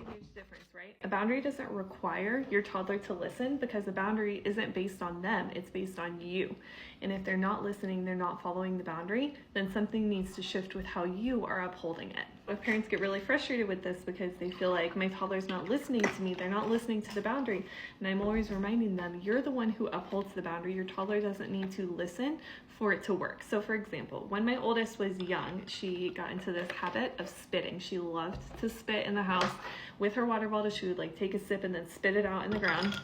a huge difference, right? A boundary doesn't require your toddler to listen because a boundary isn't based on them, it's based on you. And if they're not listening, they're not following the boundary, then something needs to shift with how you are upholding it. But parents get really frustrated with this because they feel like my toddler's not listening to me, they're not listening to the boundary. And I'm always reminding them, you're the one who upholds the boundary. Your toddler doesn't need to listen for it to work. So for example, when my oldest was young, she got into this habit of spitting. She loved to spit in the house with her water bottle. She would like take a sip and then spit it out in the ground.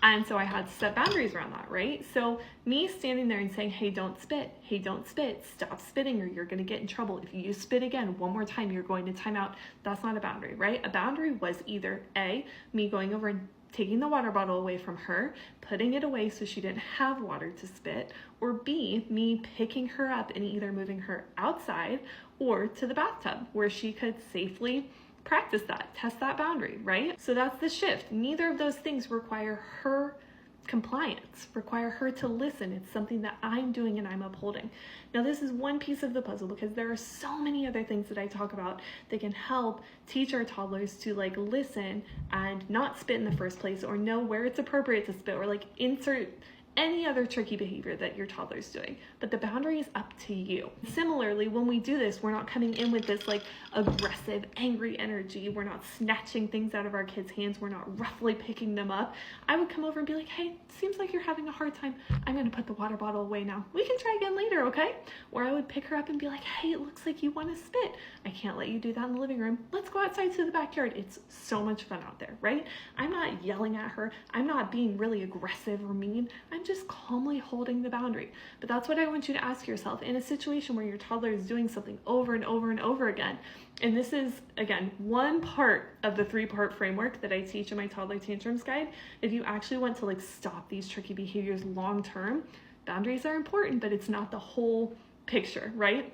And so I had to set boundaries around that, right? So me standing there and saying, hey, don't spit, stop spitting or you're gonna get in trouble. If you spit again one more time, you're going to timeout. That's not a boundary, right? A boundary was either A, me going over and taking the water bottle away from her, putting it away so she didn't have water to spit, or B, me picking her up and either moving her outside or to the bathtub where she could safely practice that, test that boundary, right? So that's the shift. Neither of those things require her compliance, require her to listen. It's something that I'm doing and I'm upholding. Now this is one piece of the puzzle because there are so many other things that I talk about that can help teach our toddlers to like listen and not spit in the first place, or know where it's appropriate to spit, or like insert any other tricky behavior that your toddler's doing. But the boundary is up to you. Similarly, when we do this, we're not coming in with this like aggressive, angry energy. We're not snatching things out of our kids' hands. We're not roughly picking them up. I would come over and be like, hey, seems like you're having a hard time. I'm gonna put the water bottle away now. We can try again later, okay? Or I would pick her up and be like, hey, it looks like you wanna spit. I can't let you do that in the living room. Let's go outside to the backyard. It's so much fun out there, right? I'm not yelling at her. I'm not being really aggressive or mean. I'm just calmly holding the boundary. But that's what I want you to ask yourself in a situation where your toddler is doing something over and over and over again. And this is, again, one part of the 3-part framework that I teach in my Toddler Tantrums Guide. If you actually want to like stop these tricky behaviors long term, boundaries are important, but it's not the whole picture, right?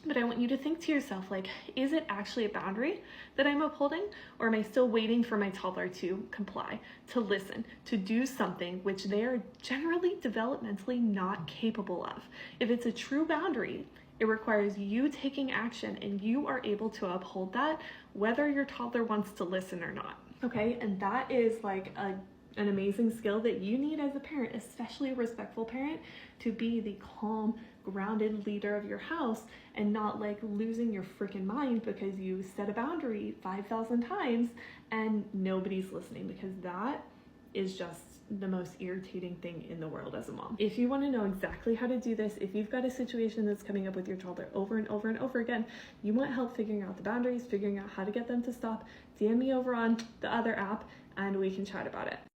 But I want you to think to yourself, like, is it actually a boundary that I'm upholding? Or am I still waiting for my toddler to comply, to listen, to do something which they are generally developmentally not capable of? If it's a true boundary, it requires you taking action and you are able to uphold that whether your toddler wants to listen or not. Okay, and that is like an amazing skill that you need as a parent, especially a respectful parent, to be the calm, grounded leader of your house and not like losing your freaking mind because you set a boundary 5,000 times and nobody's listening, because that is just the most irritating thing in the world as a mom. If you want to know exactly how to do this, if you've got a situation that's coming up with your toddler over and over and over again, you want help figuring out the boundaries, figuring out how to get them to stop, DM me over on the other app and we can chat about it.